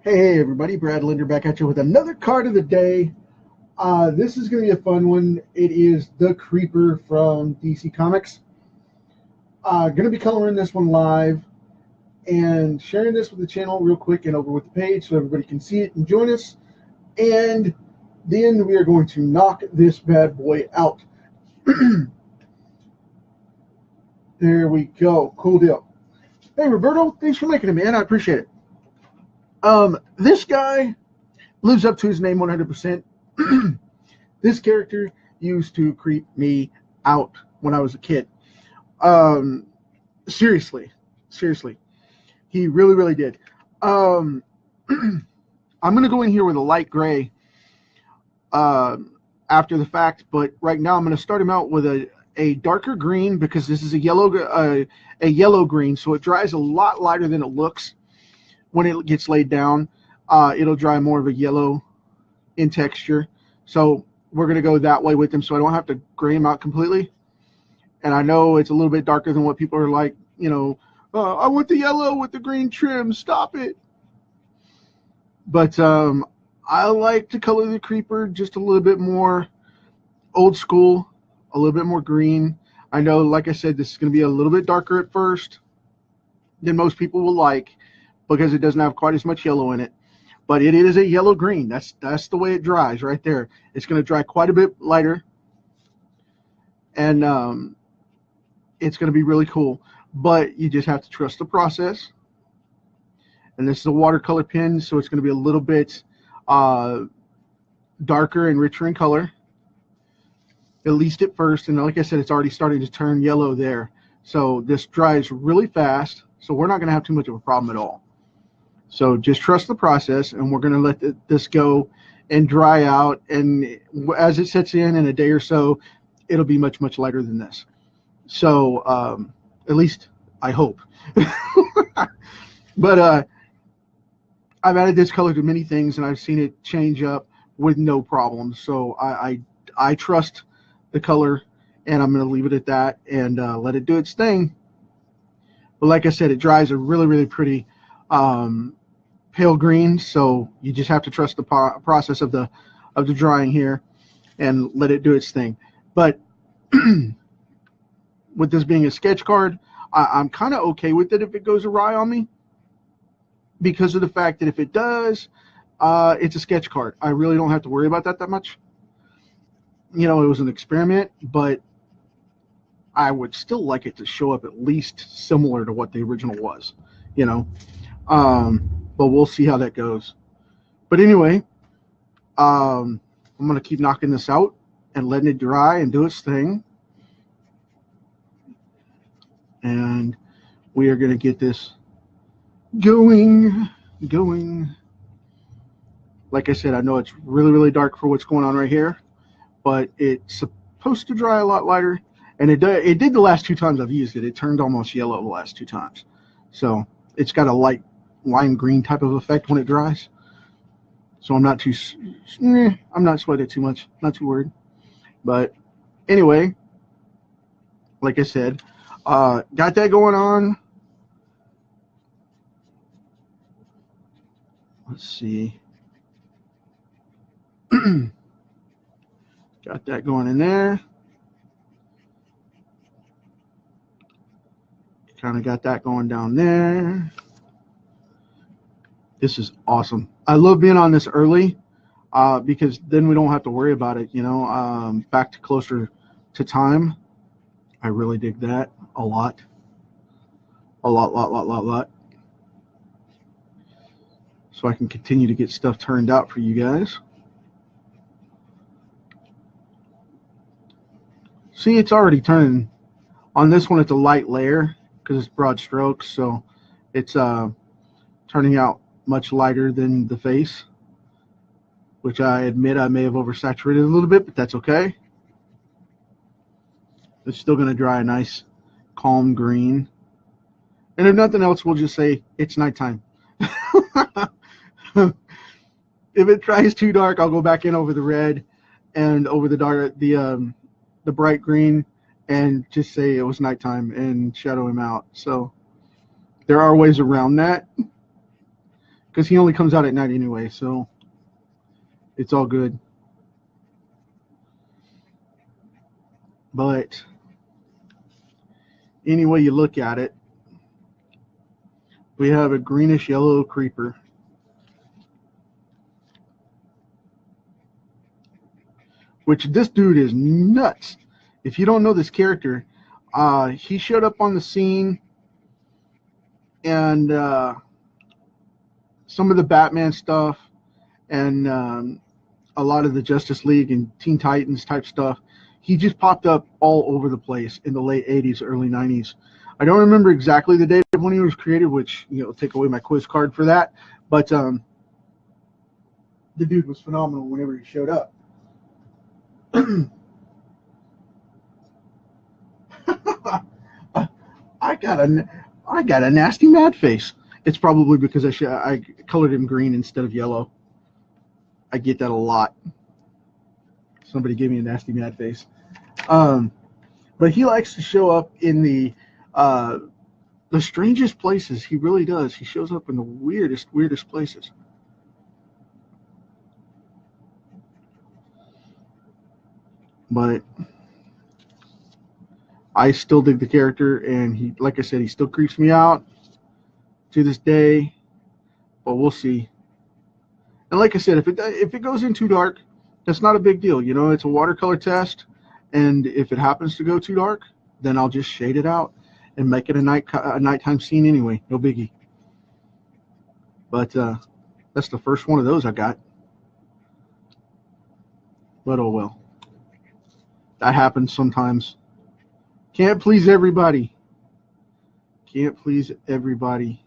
Hey everybody, Brad Linder back at you with another card of the day. This is going to be a fun one. It is the Creeper from DC Comics. Going to be coloring this one live and sharing this with the channel real quick and over with the page so everybody can see it and join us. And then we are going to knock this bad boy out. There we go. Cool deal. Hey Roberto, thanks for making it, man. I appreciate it. This guy lives up to his name 100%. This character used to creep me out when I was a kid. Seriously, he really did. I'm gonna go in here with a light gray after the fact, but right now I'm gonna start him out with a darker green because this is a yellow green, so it dries a lot lighter than it looks when it gets laid down. It'll dry more of a yellow in texture. So we're going to go that way with them so I don't have to gray them out completely. And I know it's a little bit darker than what people are like, I want the yellow with the green trim, stop it. But I like to color the Creeper just a little bit more old school, a little bit more green. I know, like I said, this is going to be a little bit darker at first than most people will like because it doesn't have quite as much yellow in it. But it is a yellow green. That's the way it dries right there. It's going to dry quite a bit lighter, and it's going to be really cool. But you just have to trust the process. And this is a watercolor pen, so it's going to be a little bit darker and richer in color, at least at first. And like I said, it's already starting to turn yellow there. So this dries really fast, so we're not going to have too much of a problem at all. So just trust the process, and we're going to let this go and dry out. And as it sets in a day or so, it'll be much lighter than this. So at least I hope. But I've added this color to many things, and I've seen it change up with no problem. So I trust the color, and I'm going to leave it at that and let it do its thing. But like I said, it dries a really pretty pale green, so you just have to trust the process of the drying here and let it do its thing. But with this being a sketch card, I'm kind of okay with it if it goes awry on me, because of the fact that if it does, it's a sketch card. I really don't have to worry about that much. It was an experiment, but I would still like it to show up at least similar to what the original was, but we'll see how that goes. But anyway, I'm going to keep knocking this out and letting it dry and do its thing. And we are going to get this going. Like I said, I know it's really dark for what's going on right here, but it's supposed to dry a lot lighter. And it did the last 2 times I've used it. It turned almost yellow the last 2 times. So it's got a light lime green type of effect when it dries. So I'm not sweating too much. Not too worried. But anyway, like I said, got that going on. Let's see. Got that going in there. Kind of got that going down there. This is awesome. I love being on this early because then we don't have to worry about it, back to closer to time. I really dig that a lot. A lot. So I can continue to get stuff turned out for you guys. See, it's already turning. On this one, it's a light layer because it's broad strokes, so it's turning out much lighter than the face, which I admit I may have oversaturated a little bit, but that's okay. It's still going to dry a nice calm green. And if nothing else, we'll just say it's nighttime. If it dries too dark, I'll go back in over the red and over the bright green and just say it was nighttime and shadow him out. So there are ways around that. because he only comes out at night anyway, so it's all good. But any way you look at it, we have a greenish yellow creeper. Which this dude is nuts. If you don't know this character, he showed up on the scene, and some of the Batman stuff, and a lot of the Justice League and Teen Titans type stuff. He just popped up all over the place in the late 80s, early 90s. I don't remember exactly the date of when he was created, which, you know, take away my quiz card for that. But the dude was phenomenal whenever he showed up. I got a nasty mad face. It's probably because I colored him green instead of yellow. I get that a lot. Somebody gave me a nasty mad face. But he likes to show up in the strangest places. He really does. He shows up in the weirdest places. But I still dig the character, and he, like I said, he still creeps me out to this day. But we'll see. And like I said, if it goes in too dark, that's not a big deal. You know, it's a watercolor test, and if it happens to go too dark, then I'll just shade it out and make it a nighttime scene anyway. No biggie. But that's the first one of those I got. But oh well. That happens sometimes. Can't please everybody. Can't please everybody.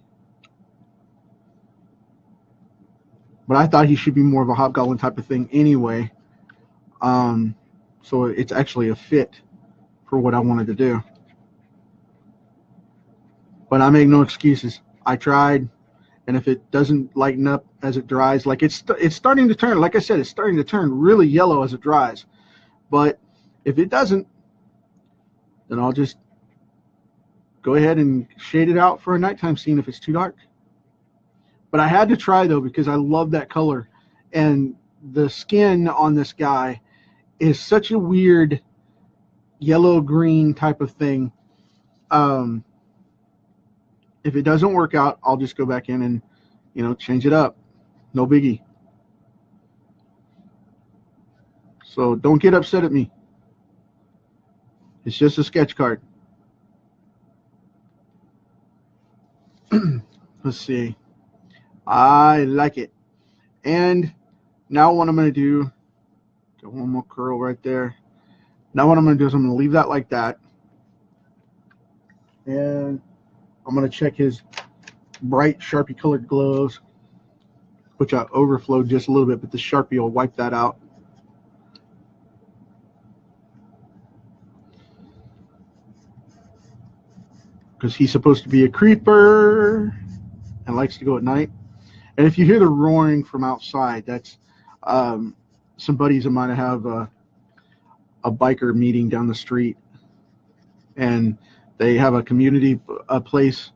But I thought he should be more of a hobgoblin type of thing anyway. So it's actually a fit for what I wanted to do. But I make no excuses. I tried, and if it doesn't lighten up as it dries, like it's starting to turn, like I said, it's starting to turn really yellow as it dries. But if it doesn't, then I'll just go ahead and shade it out for a nighttime scene if it's too dark. But I had to try, though, because I love that color. And the skin on this guy is such a weird yellow-green type of thing. If it doesn't work out, I'll just go back in and, you know, change it up. No biggie. So don't get upset at me. It's just a sketch card. Let's see. I like it. And now what I'm going to do, got one more curl right there. Now what I'm going to do is I'm going to leave that like that. And I'm going to check his bright Sharpie colored gloves, which I overflowed just a little bit, but the Sharpie will wipe that out. Because he's supposed to be a creeper and likes to go at night. And if you hear the roaring from outside, that's some buddies of mine have a biker meeting down the street, and they have a community place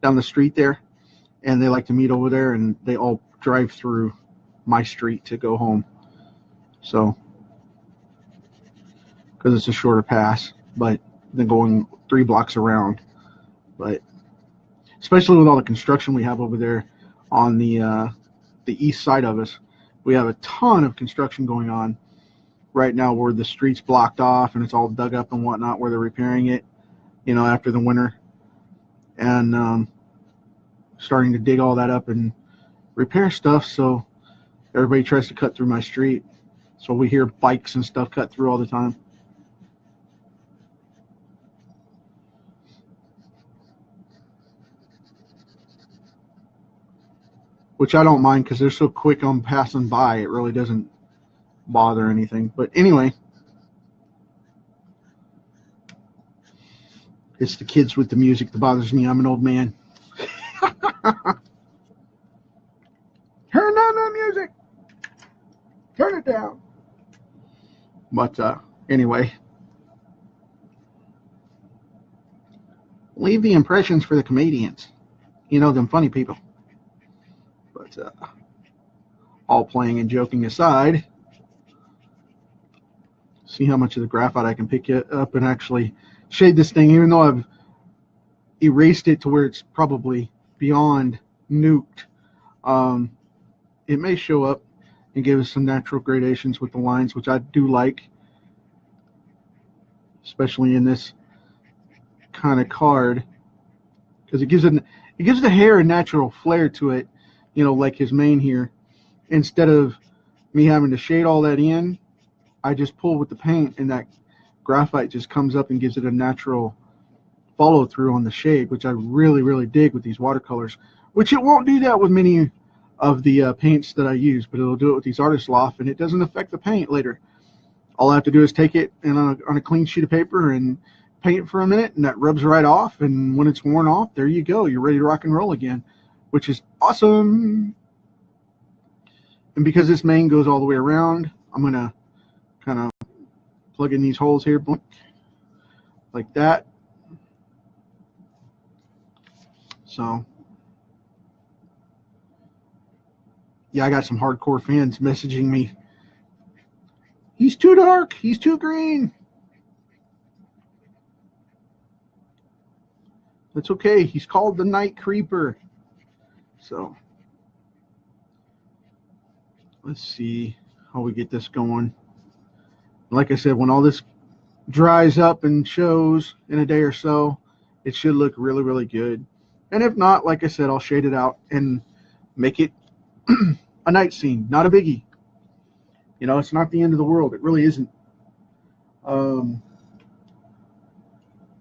down the street there, and they like to meet over there, and they all drive through my street to go home. So, because it's a shorter pass, but than going 3 blocks around. But especially with all the construction we have over there on the east side of us, we have a ton of construction going on right now where the street's blocked off and it's all dug up and whatnot, where they're repairing it, you know, after the winter, and starting to dig all that up and repair stuff. So everybody tries to cut through my street, so we hear bikes and stuff cut through all the time. Which I don't mind, because they're so quick on passing by, it really doesn't bother anything. But anyway, it's the kids with the music that bothers me. I'm an old man. Turn down the music. Turn it down. But anyway, leave the impressions for the comedians. You know, them funny people. But But all playing and joking aside, see how much of the graphite I can pick it up and actually shade this thing, even though I've erased it to where it's probably beyond nuked. It may show up and give us some natural gradations with the lines, which I do like, especially in this kind of card, because it gives the hair a natural flair to it, you know, like his mane here. Instead of me having to shade all that in, I just pull with the paint, and that graphite just comes up and gives it a natural follow through on the shade, which I really, really dig with these watercolors, which it won't do that with many of the paints that I use, but it'll do it with these Artist Loft, and it doesn't affect the paint later. All I have to do is take it and on a clean sheet of paper and paint it for a minute, and that rubs right off, and when it's worn off, there you go, you're ready to rock and roll again, which is awesome. And because this mane goes all the way around, I'm going to kind of plug in these holes here, like that. So yeah, I got some hardcore fans messaging me, he's too dark, he's too green. That's okay, he's called the Night Creeper. So let's see how we get this going. Like I said, when all this dries up and shows in a day or so, it should look really, really good. And if not, like I said, I'll shade it out and make it a night scene, not a biggie. You know, it's not the end of the world. It really isn't.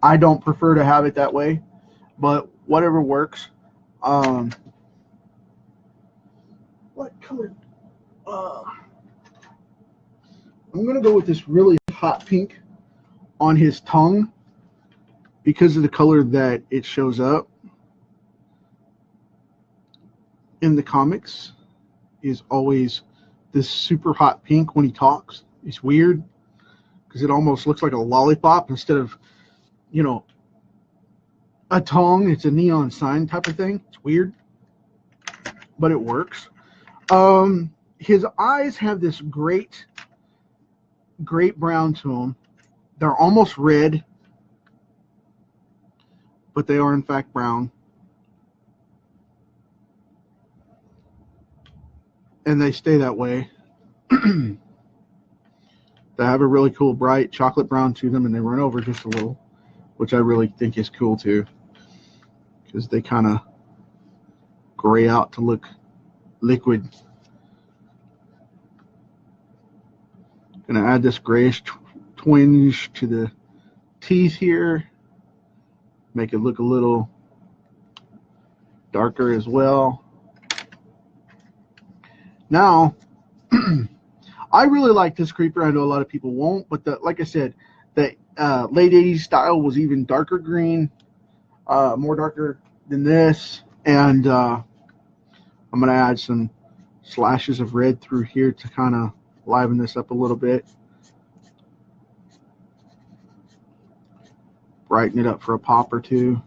I don't prefer to have it that way, but whatever works. What color? I'm going to go with this really hot pink on his tongue because of the color that it shows up in the comics is always this super hot pink when he talks. It's weird because it almost looks like a lollipop instead of, you know, a tongue. It's a neon sign type of thing. It's weird, but it works. His eyes have this great brown to them. They're almost red, but they are in fact brown. And they stay that way. They have a really cool bright chocolate brown to them, and they run over just a little, which I really think is cool too, because they kind of gray out to look liquid. Gonna add this grayish twinge to the teeth here, make it look a little darker as well. Now, I really like this creeper. I know a lot of people won't, but like I said, the late 80s style was even darker green, more darker than this, and I'm going to add some slashes of red through here to kind of liven this up a little bit, brighten it up for a pop or two.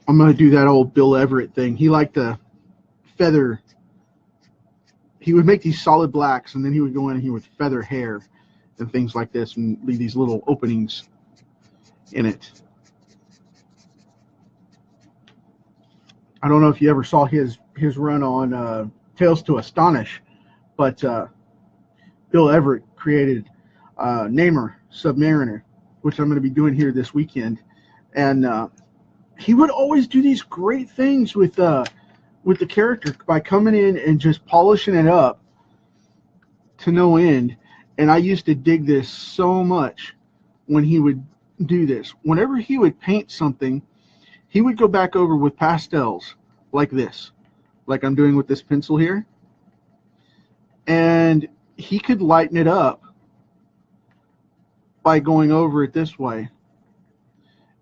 I'm going to do that old Bill Everett thing. He liked the feather. He would make these solid blacks, and then he would go in here with feather hair and things like this and leave these little openings in it. I don't know if you ever saw his run on Tales to Astonish, but Bill Everett created Namor Submariner, which I'm going to be doing here this weekend. And he would always do these great things with the character by coming in and just polishing it up to no end. And I used to dig this so much when he would do this. Whenever he would paint something, he would go back over with pastels like this, like I'm doing with this pencil here. And he could lighten it up by going over it this way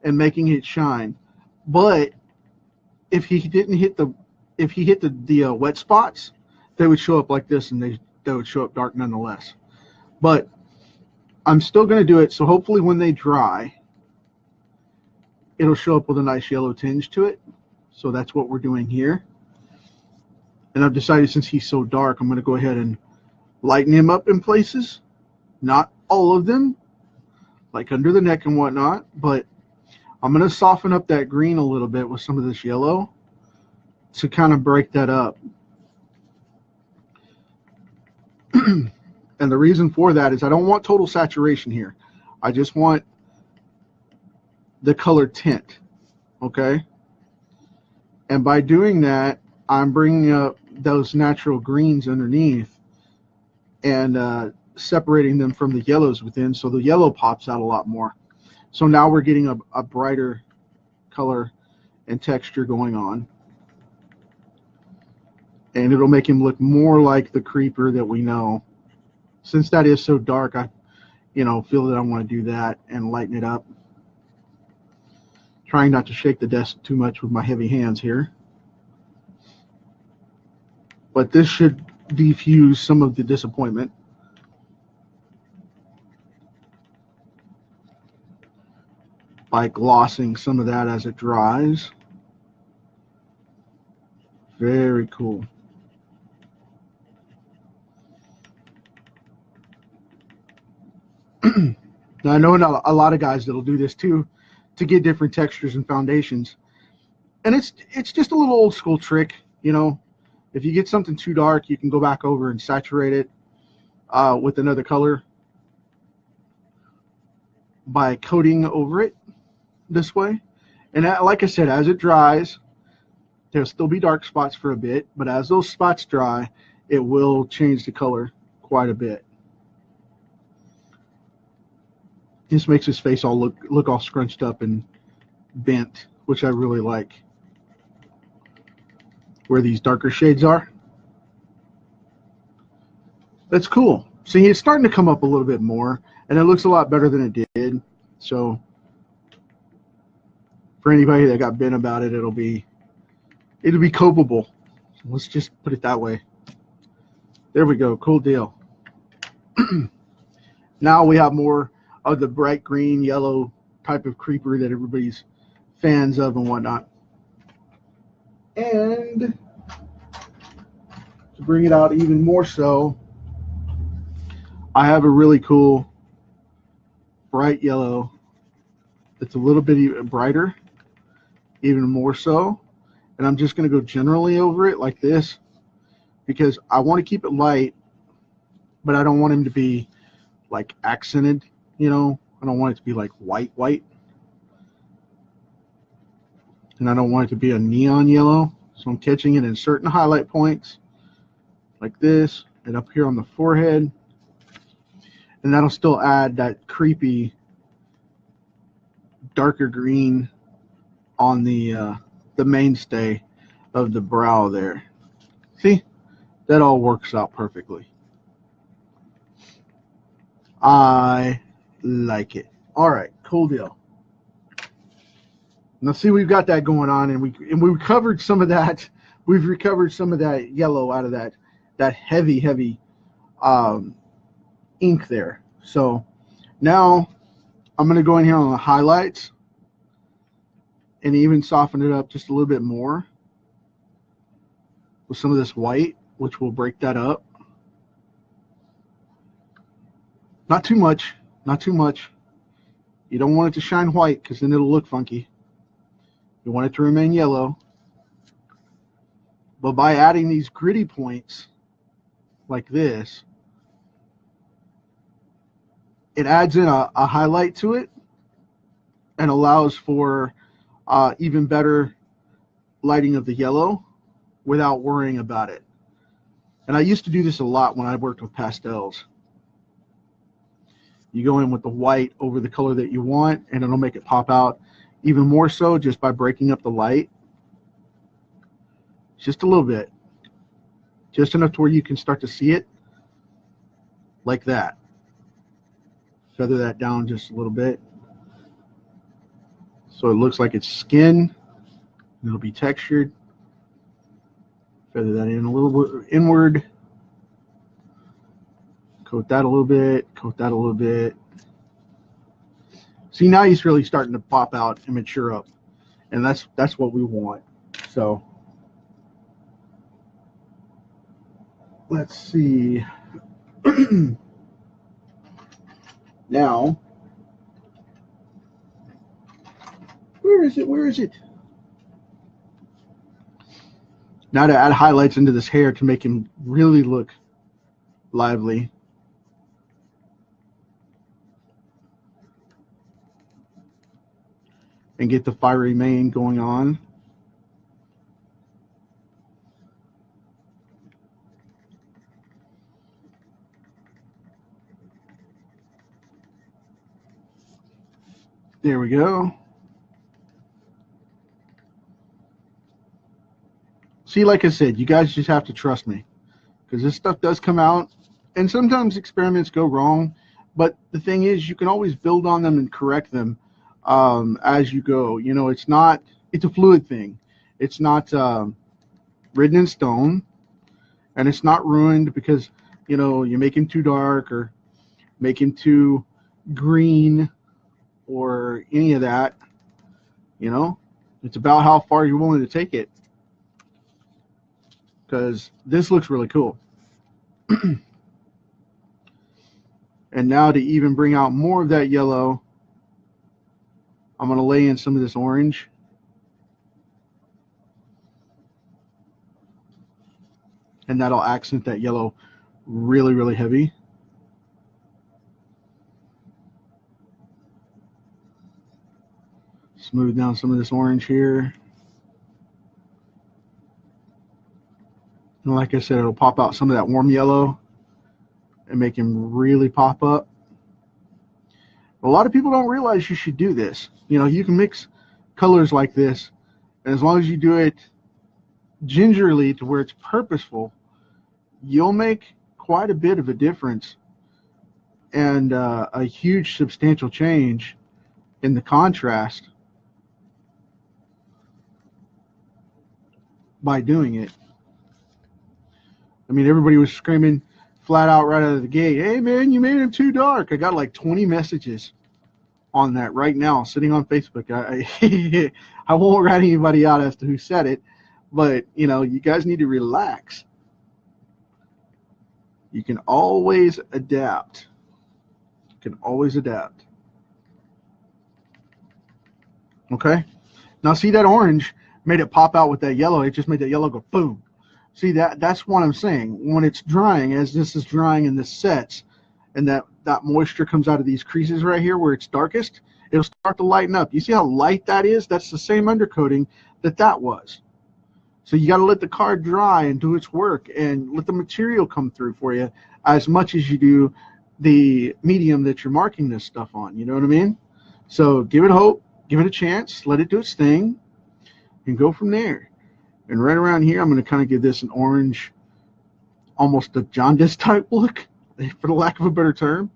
and making it shine. But if he didn't hit the wet spots, they would show up like this, and they would show up dark nonetheless. But I'm still going to do it, so hopefully when they dry, it'll show up with a nice yellow tinge to it. So that's what we're doing here. And I've decided, since he's so dark, I'm going to go ahead and lighten him up in places. Not all of them, like under the neck and whatnot, but I'm going to soften up that green a little bit with some of this yellow to kind of break that up. And the reason for that is I don't want total saturation here. I just want the color tint, okay? And by doing that, I'm bringing up those natural greens underneath and separating them from the yellows within, so the yellow pops out a lot more. So now we're getting a brighter color and texture going on. And it'll make him look more like the creeper that we know. Since that is so dark, I feel that I want to do that and lighten it up. Trying not to shake the desk too much with my heavy hands here. But this should diffuse some of the disappointment. By glossing some of that as it dries. Very cool. Now I know a lot of guys that'll do this too, to get different textures and foundations. And it's just a little old school trick, you know. If you get something too dark, you can go back over and saturate it with another color by coating over it this way. And like I said, as it dries, there'll still be dark spots for a bit, but as those spots dry, it will change the color quite a bit. This makes his face all look all scrunched up and bent, which I really like. Where these darker shades are. That's cool. See, it's starting to come up a little bit more, and it looks a lot better than it did. So for anybody that got bent about it, it'll be copable. Let's just put it that way. There we go. Cool deal. Now we have more of the bright green, yellow type of creeper that everybody's fans of and whatnot. And to bring it out even more so, I have a really cool bright yellow that's a little bit brighter, even more so. And I'm just going to go generally over it like this because I want to keep it light, but I don't want him to be like accented, you know. I don't want it to be like white. And I don't want it to be a neon yellow. So I'm catching it in certain highlight points like this and up here on the forehead. And that'll still add that creepy darker green on the mainstay of the brow there. See? That all works out perfectly. I like it. All right, cool deal. Now see, we've got that going on, and we recovered some of that. We've recovered some of that yellow out of that heavy ink there. So now I'm going to go in here on the highlights and even soften it up just a little bit more with some of this white, which will break that up. Not too much, not too much. You don't want it to shine white because then it'll look funky. You want it to remain yellow. But by adding these gritty points like this, it adds in a highlight to it and allows for even better lighting of the yellow without worrying about it. And I used to do this a lot when I worked with pastels. You go in with the white over the color that you want, and it'll make it pop out even more so just by breaking up the light. Just a little bit. Just enough to where you can start to see it like that. Feather that down just a little bit so it looks like it's skin. It'll be textured. Feather that in a little bit inward. Coat that a little bit. Coat that a little bit. See, now he's really starting to pop out and mature up. and that's what we want. So let's see. Now, where is it? Where is it? Now to add highlights into this hair to make him really look lively. And get the fiery mane going on. There we go. See, like I said, you guys just have to trust me, because this stuff does come out, and sometimes experiments go wrong, but the thing is, you can always build on them and correct them as you go. You know, it's a fluid thing. It's not written in stone, and it's not ruined because, you know, you make him too dark or make him too green or any of that. You know, it's about how far you're willing to take it, because this looks really cool. And now to even bring out more of that yellow, I'm going to lay in some of this orange. And that'll accent that yellow really, really heavy. Smooth down some of this orange here. And like I said, it'll pop out some of that warm yellow and make him really pop up. A lot of people don't realize you should do this. You know, you can mix colors like this, and as long as you do it gingerly to where it's purposeful, you'll make quite a bit of a difference and a huge substantial change in the contrast by doing it. I mean, everybody was screaming flat out right out of the gate, "Hey man, you made him too dark." I got like 20 messages on that right now sitting on Facebook. I won't rat anybody out as to who said it, but you know, you guys need to relax. You can always adapt. You can always adapt. Okay? Now see, that orange made it pop out with that yellow. It just made that yellow go boom. See, that's what I'm saying. When it's drying, as this is drying and this sets, and that moisture comes out of these creases right here where it's darkest, it'll start to lighten up. You see how light that is? That's the same undercoating that was. So you got to let the card dry and do its work and let the material come through for you as much as you do the medium that you're marking this stuff on. You know what I mean? So give it hope, give it a chance, let it do its thing, and go from there. And right around here, I'm going to kind of give this an orange, almost a jaundice type look, for the lack of a better term.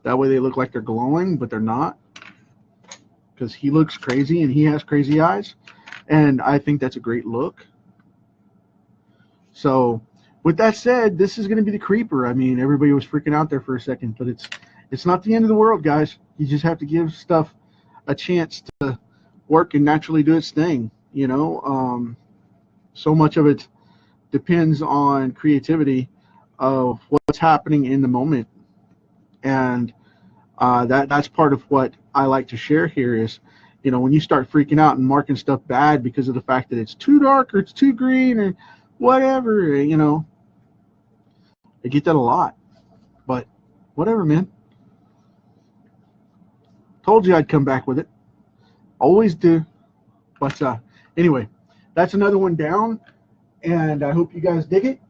That way they look like they're glowing, but they're not, because he looks crazy and he has crazy eyes, and I think that's a great look. So with that said, this is going to be the creeper. I mean, everybody was freaking out there for a second, but it's not the end of the world, guys. You just have to give stuff a chance to work and naturally do its thing. You know, so much of it depends on creativity of what's happening in the moment, and that's part of what I like to share here is, you know, when you start freaking out and marking stuff bad because of the fact that it's too dark or it's too green or whatever, you know, I get that a lot, but whatever, man. Told you I'd come back with it. Always do. But anyway, that's another one down, and I hope you guys dig it,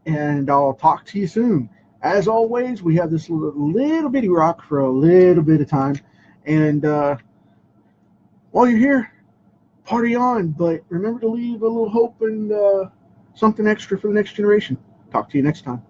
and I'll talk to you soon. As always, we have this little bitty rock for a little bit of time, and while you're here, party on, but remember to leave a little hope and something extra for the next generation. Talk to you next time.